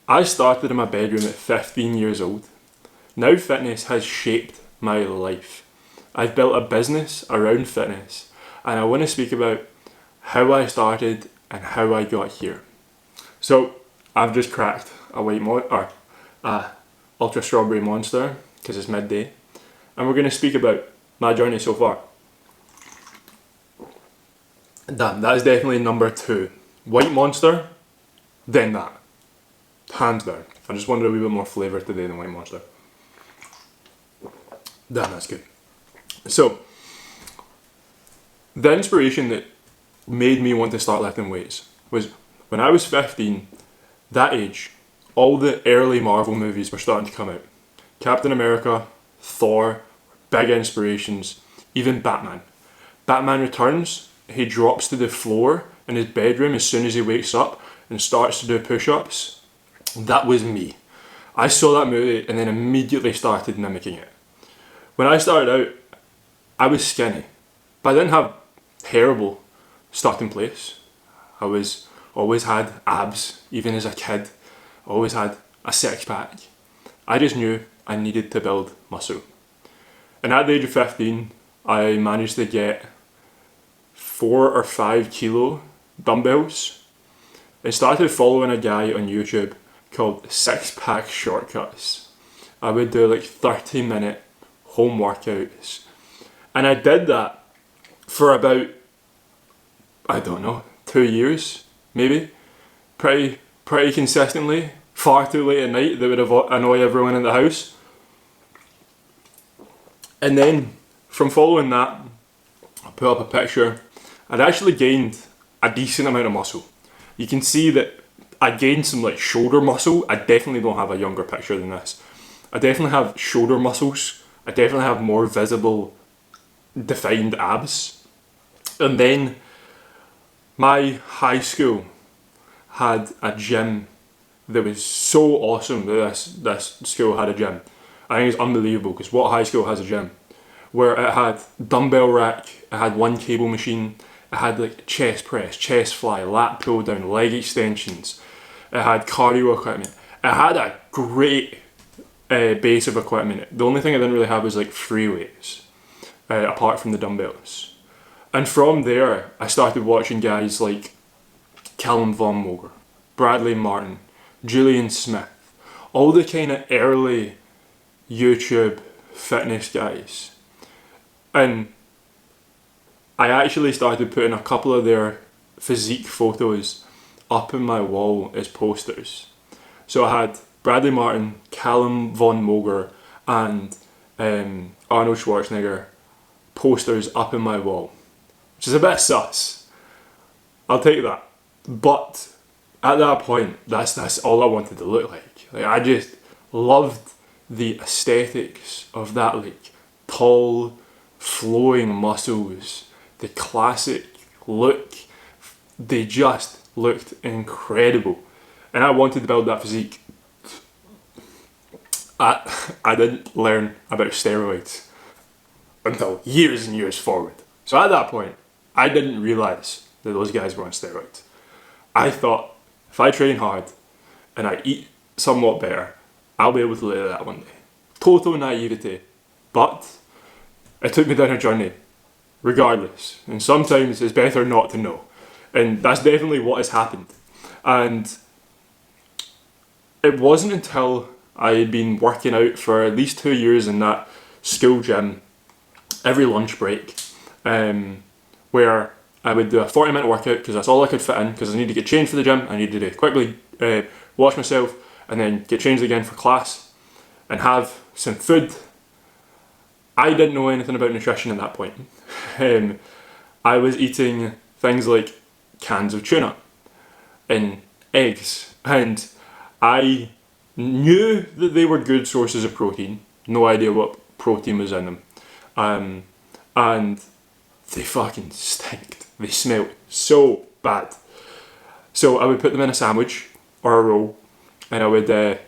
I started in my bedroom at 15 years old. Now fitness has shaped my life. I've built a business around fitness, and I want to speak about how I started and how I got here. So I've just cracked a ultra strawberry monster because it's midday, and we're going to speak about my journey so far. Damn, that is definitely number 2. White monster, then that. Hands down. I just wanted a wee bit more flavour today than white monster. Damn, that's good. So, the inspiration that made me want to start lifting weights was when I was 15, that age, all the early Marvel movies were starting to come out. Captain America, Thor, big inspirations, even Batman. Batman Returns, he drops to the floor in his bedroom as soon as he wakes up and starts to do push-ups. That was me. I saw that movie and then immediately started mimicking it. When I started out, I was skinny, but I didn't have terrible starting place. I always had abs, even as a kid. I always had a six-pack. I just knew I needed to build muscle. And at the age of 15, I managed to get 4 or 5 kilo dumbbells. I started following a guy on YouTube called Six Pack Shortcuts. I would do like 30-minute home workouts. And I did that for about, 2 years, maybe. Pretty consistently. Far too late at night that would annoy everyone in the house. And then, from following that, I'll put up a picture. I'd actually gained a decent amount of muscle. You can see that I gained some like shoulder muscle. I definitely don't have a younger picture than this. I definitely have shoulder muscles. I definitely have more visible, defined abs. And then my high school had a gym that was so awesome that this school had a gym. I think it's unbelievable because what high school has a gym? Where it had dumbbell rack, it had one cable machine, it had like chest press, chest fly, lat pull down, leg extensions, it had cardio equipment. It had a great base of equipment. The only thing I didn't really have was like free weights, apart from the dumbbells. And from there, I started watching guys like Callum Von Moger, Bradley Martin, Julian Smith, all the kind of early YouTube fitness guys. And I actually started putting a couple of their physique photos up in my wall as posters. So I had Bradley Martin, Callum Von Moger, and Arnold Schwarzenegger posters up in my wall, which is a bit sus. I'll take that. But at that point, that's all I wanted to look like. Like I just loved the aesthetics of that like tall, flowing muscles, the classic look. They just looked incredible. And I wanted to build that physique. I didn't learn about steroids until years and years forward. So at that point, I didn't realise that those guys were on steroids. I thought, if I train hard and I eat somewhat better, I'll be able to do that one day. Total naivety. But it took me down a journey, regardless. And sometimes it's better not to know. And that's definitely what has happened. And it wasn't until I had been working out for at least 2 years in that school gym, every lunch break, where I would do a 40-minute workout because that's all I could fit in because I needed to get changed for the gym. I needed to quickly wash myself and then get changed again for class and have some food. I didn't know anything about nutrition at that point. I was eating things like cans of tuna and eggs, and I knew that they were good sources of protein. No idea what protein was in them. And they fucking stinked. They smelled so bad. So I would put them in a sandwich or a roll, and I would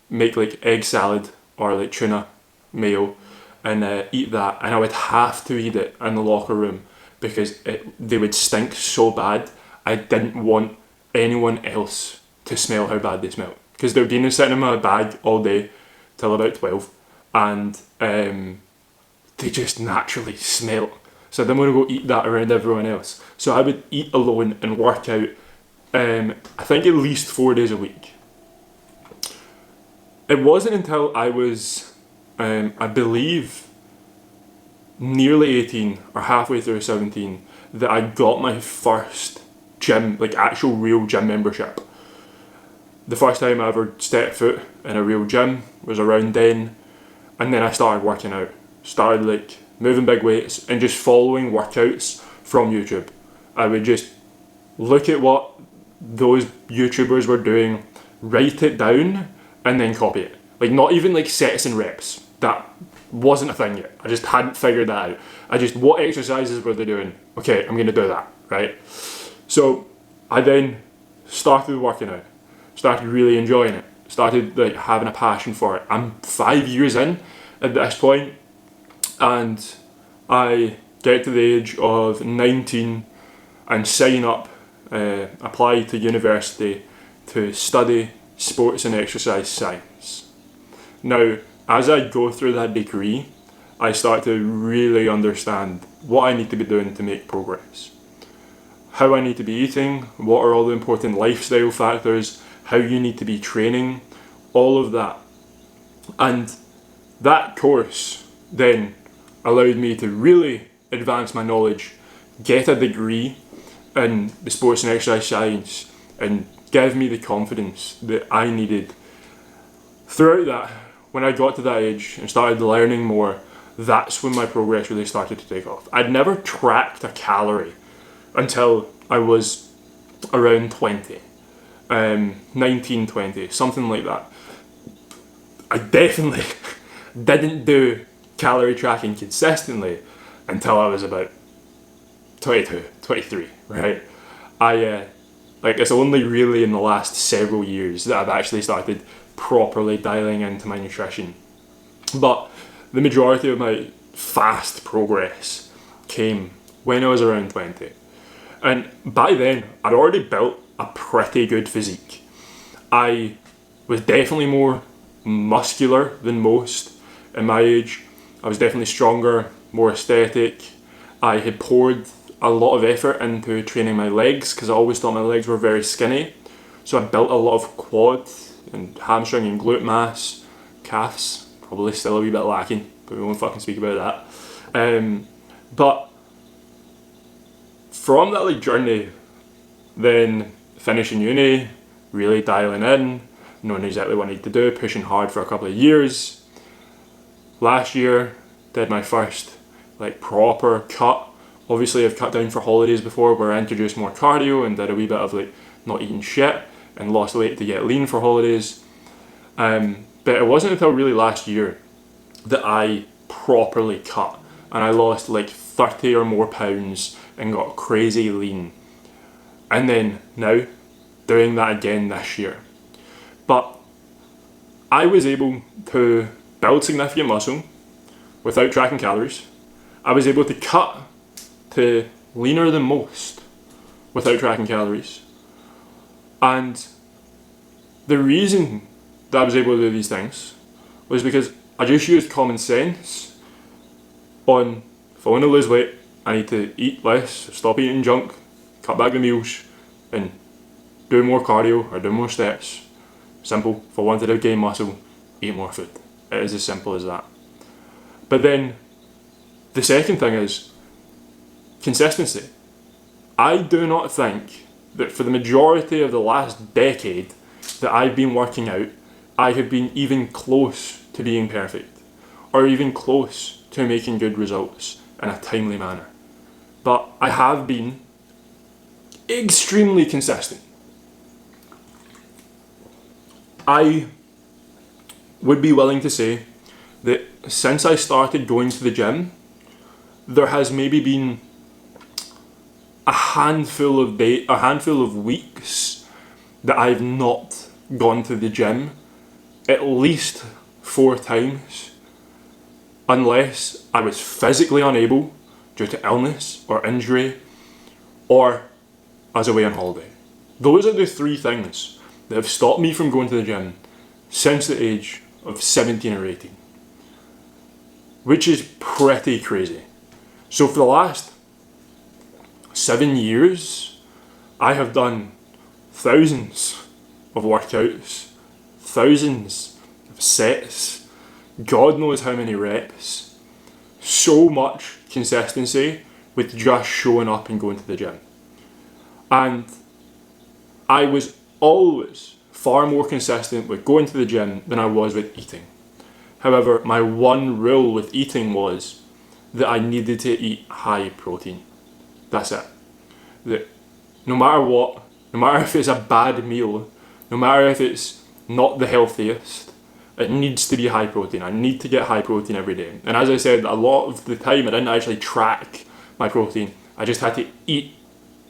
make like egg salad or like tuna mayo and eat that, and I would have to eat it in the locker room because they would stink so bad. I didn't want anyone else to smell how bad they smelled. because they're been sitting in my bag all day till about 12, and they just naturally smelt. So I didn't want to go eat that around everyone else. So I would eat alone and work out, I think at least 4 days a week. It wasn't until I was, I believe, nearly 18 or halfway through 17 that I got my first gym, like actual real gym membership. The first time I ever stepped foot in a real gym was around then, and then I started working out. Started like moving big weights and just following workouts from YouTube. I would just look at what those YouTubers were doing, write it down, and then copy it. Like not even like sets and reps. That wasn't a thing yet. I just hadn't figured that out. What exercises were they doing? Okay, I'm gonna do that, right? So I then started working out, started really enjoying it, started like having a passion for it. I'm 5 years in at this point, and I get to the age of 19 and sign up, apply to university to study sports and exercise science. Now, as I go through that degree, I start to really understand what I need to be doing to make progress. How I need to be eating, what are all the important lifestyle factors, how you need to be training, all of that. And that course then allowed me to really advance my knowledge, get a degree in the sports and exercise science, and give me the confidence that I needed. Throughout that, when I got to that age and started learning more, that's when my progress really started to take off. I'd never tracked a calorie until I was around 20, 19, 20, something like that. I definitely didn't do calorie tracking consistently until I was about 22, 23, right? It's only really in the last several years that I've actually started properly dialing into my nutrition. But the majority of my fast progress came when I was around 20. And by then, I'd already built a pretty good physique. I was definitely more muscular than most in my age. I was definitely stronger, more aesthetic. I had poured a lot of effort into training my legs because I always thought my legs were very skinny. So I built a lot of quad and hamstring and glute mass. Calves, probably still a wee bit lacking, but we won't fucking speak about that. But from that journey, then finishing uni, really dialing in, knowing exactly what I need to do, pushing hard for a couple of years. Last year, did my first proper cut. Obviously I've cut down for holidays before where I introduced more cardio and did a wee bit of not eating shit and lost weight to get lean for holidays. But it wasn't until really last year that I properly cut and I lost 30 or more pounds and got crazy lean. And then now, doing that again this year. But I was able to build significant muscle without tracking calories. I was able to cut to leaner than most without tracking calories. And the reason that I was able to do these things was because I just used common sense on, if I want to lose weight, I need to eat less, stop eating junk, cut back the meals, and do more cardio or do more steps. Simple. If I wanted to gain muscle, eat more food. It is as simple as that. But then the second thing is consistency. I do not think that for the majority of the last decade that I've been working out, I have been even close to being perfect or even close to making good results in a timely manner. But I have been extremely consistent. I would be willing to say that since I started going to the gym, there has maybe been a handful of weeks that I've not gone to the gym at least 4 times, unless I was physically unable due to illness or injury, or I was away on holiday. Those are the 3 things that have stopped me from going to the gym since the age of 17 or 18. Which is pretty crazy. So for the last 7 years, I have done thousands of workouts, thousands of sets, God knows how many reps, so much consistency with just showing up and going to the gym. And I was always far more consistent with going to the gym than I was with eating. However, my one rule with eating was that I needed to eat high protein. That's it. That no matter what, no matter if it's a bad meal, no matter if it's not the healthiest, it needs to be high protein. I need to get high protein every day. And as I said, a lot of the time I didn't actually track my protein. I just had to eat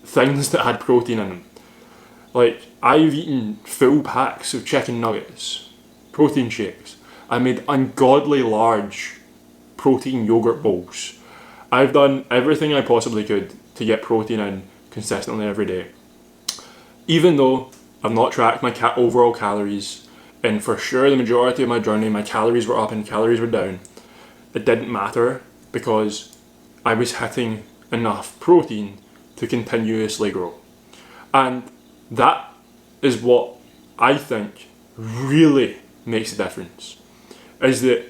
things that had protein in them. Like, I've eaten full packs of chicken nuggets, protein shakes. I made ungodly large protein yogurt bowls. I've done everything I possibly could to get protein in consistently every day. Even though I've not tracked my overall calories, and for sure the majority of my journey my calories were up and calories were down, it didn't matter because I was hitting enough protein to continuously grow. And that is what I think really makes a difference, is that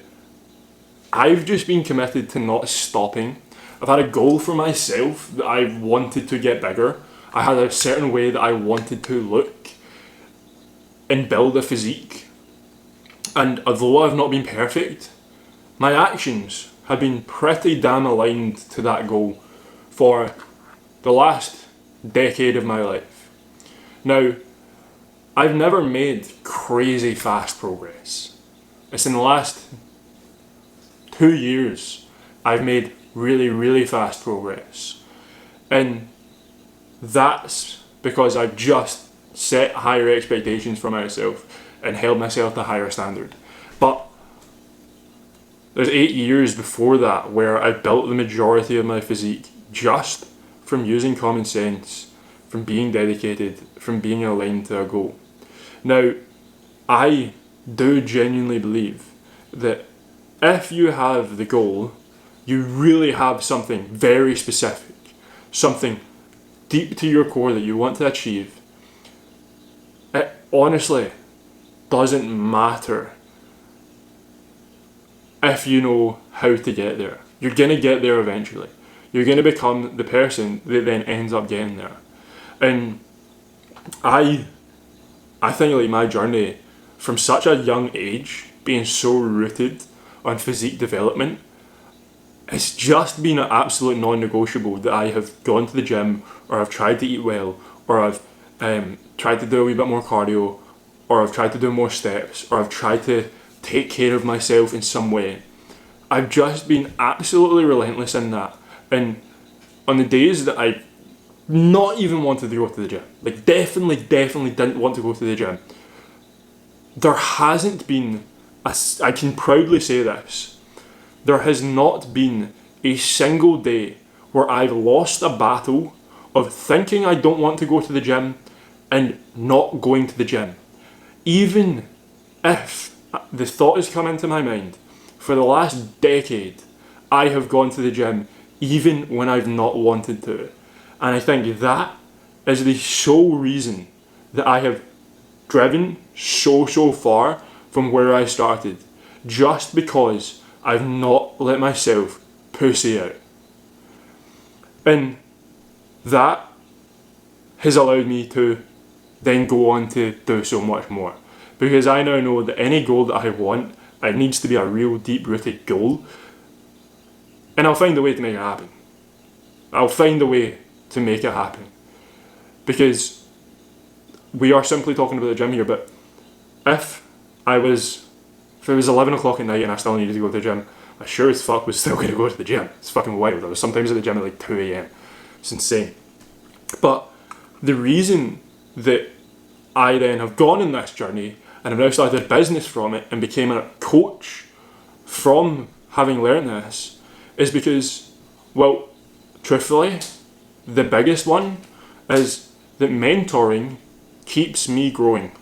I've just been committed to not stopping. I've had a goal for myself that I wanted to get bigger. I had a certain way that I wanted to look and build a physique. And although I've not been perfect, my actions have been pretty damn aligned to that goal for the last decade of my life. Now, I've never made crazy fast progress. It's in the last 2 years I've made really, really fast progress. And that's because I've just set higher expectations for myself and held myself to a higher standard. But there's 8 years before that where I built the majority of my physique just from using common sense, from being dedicated, from being aligned to a goal. Now, I do genuinely believe that if you have the goal, you really have something very specific, something deep to your core that you want to achieve. It honestly doesn't matter if you know how to get there. You're going to get there eventually. You're going to become the person that then ends up getting there. And I think like my journey from such a young age, being so rooted on physique development, it's just been an absolute non-negotiable that I have gone to the gym, or I've tried to eat well, or I've tried to do a wee bit more cardio, or I've tried to do more steps, or I've tried to take care of myself in some way. I've just been absolutely relentless in that. And on the days that I not even wanted to go to the gym, like definitely didn't want to go to the gym, there hasn't been, I can proudly say this, there has not been a single day where I've lost a battle of thinking I don't want to go to the gym and not going to the gym. Even if the thought has come into my mind, for the last decade, I have gone to the gym even when I've not wanted to. And I think that is the sole reason that I have driven so far from where I started, just because I've not let myself pussy out. And that has allowed me to then go on to do so much more. Because I now know that any goal that I want, it needs to be a real deep-rooted goal. And I'll find a way to make it happen. I'll find a way to make it happen. Because we are simply talking about the gym here, but if it was 11 o'clock at night and I still needed to go to the gym, I sure as fuck was still going to go to the gym. It's fucking wild. I was sometimes at the gym at like 2 a.m. It's insane. But the reason that I then have gone in this journey and have now started a business from it and became a coach from having learned this is because, well, truthfully, the biggest one is that mentoring keeps me growing.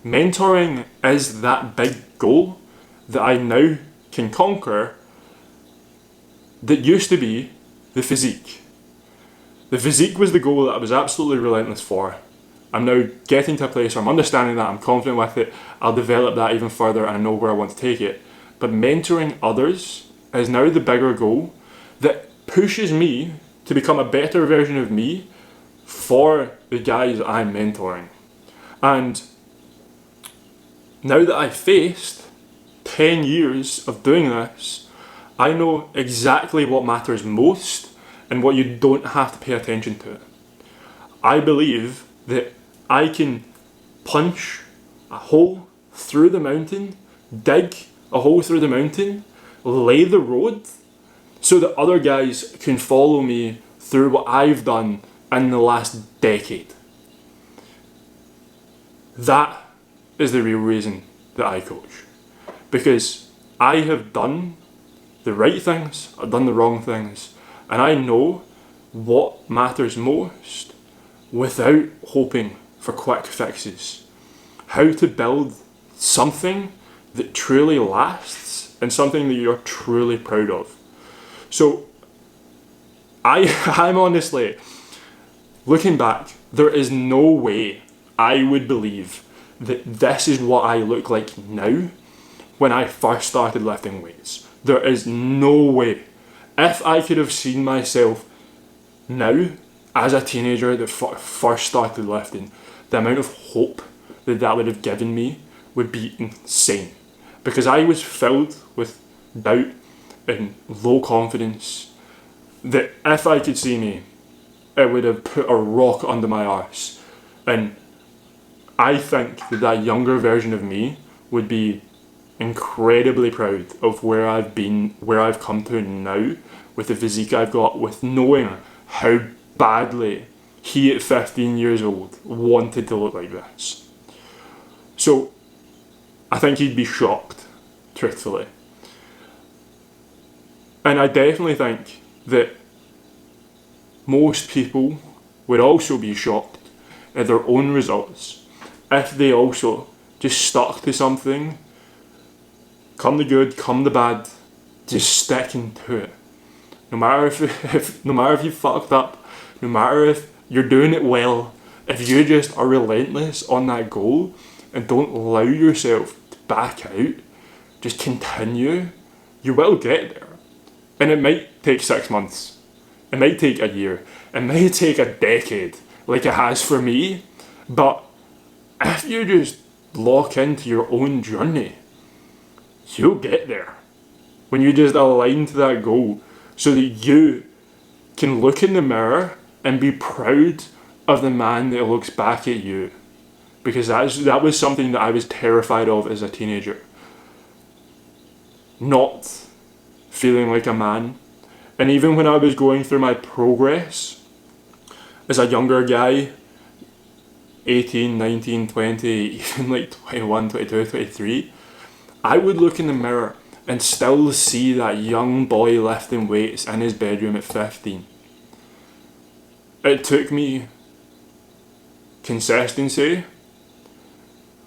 Mentoring is that big goal that I now can conquer that used to be the physique. The physique was the goal that I was absolutely relentless for. I'm now getting to a place where I'm understanding that, I'm confident with it, I'll develop that even further and I know where I want to take it. But mentoring others is now the bigger goal that pushes me to become a better version of me for the guys I'm mentoring. And now that I've faced 10 years of doing this, I know exactly what matters most and what you don't have to pay attention to. I believe that I can punch a hole through the mountain, dig a hole through the mountain, lay the road so that other guys can follow me through what I've done in the last decade. That is the real reason that I coach. Because I have done the right things, I've done the wrong things, and I know what matters most without hoping for quick fixes. How to build something that truly lasts and something that you're truly proud of. So I'm honestly, looking back, there is no way I would believe that this is what I look like now when I first started lifting weights. There is no way. If I could have seen myself now as a teenager that first started lifting, the amount of hope that that would have given me would be insane. Because I was filled with doubt and low confidence that if I could see me, it would have put a rock under my arse. And I think that that younger version of me would be incredibly proud of where I've been, where I've come to now, with the physique I've got, with knowing how badly he at 15 years old wanted to look like this. So I think he'd be shocked, truthfully. And I definitely think that most people would also be shocked at their own results if they also just stuck to something, come the good, come the bad, just sticking to it. No matter if you fucked up, no matter if you're doing it well, if you just are relentless on that goal and don't allow yourself to back out, just continue, you will get there. And it might take 6 months. It might take a year. It might take a decade, like it has for me. But if you just lock into your own journey, you'll get there. When you just align to that goal so that you can look in the mirror and be proud of the man that looks back at you. Because that was something that I was terrified of as a teenager. Not feeling like a man. And even when I was going through my progress as a younger guy, 18, 19, 20, even like 21, 22, 23, I would look in the mirror and still see that young boy lifting weights in his bedroom at 15. It took me consistency,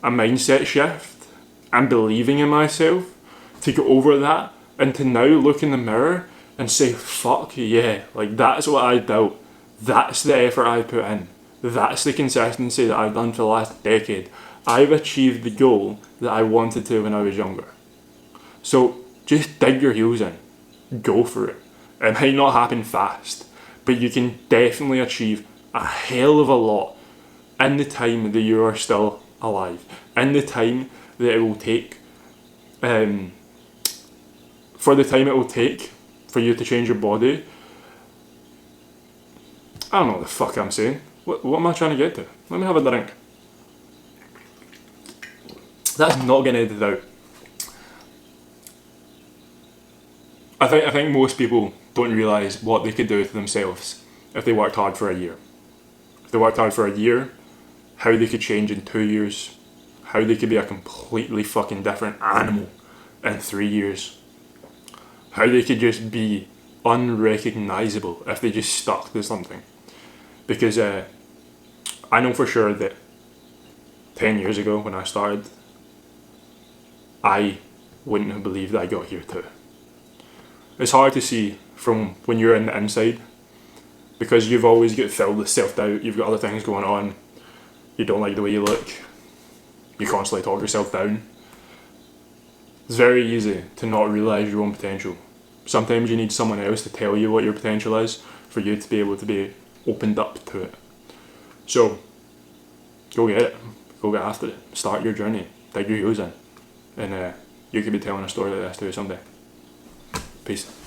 a mindset shift, and believing in myself to get over that, and to now look in the mirror and say, fuck yeah, like that's what I built, that's the effort I put in, that's the consistency that I've done for the last decade. I've achieved the goal that I wanted to when I was younger. So just dig your heels in, go for it. It might not happen fast, but you can definitely achieve a hell of a lot in the time that you are still alive, in the time that it will take, for the time it will take for you to change your body. I don't know what the fuck I'm saying. What am I trying to get to? Let me have a drink. That's not getting edited out. I think most people don't realise what they could do to themselves if they worked hard for a year. If they worked hard for a year, how they could change in 2 years, how they could be a completely fucking different animal in 3 years, how they could just be unrecognisable if they just stuck to something. Because I know for sure that 10 years ago when I started, I wouldn't have believed I got here too. It's hard to see from when you're in the inside, because you've always got filled with self-doubt, you've got other things going on, you don't like the way you look, you constantly talk yourself down. It's very easy to not realise your own potential. Sometimes you need someone else to tell you what your potential is for you to be able to be opened up to it. So, go get it. Go get after it. Start your journey. Dig your heels in. And you could be telling a story like this to you someday. Peace.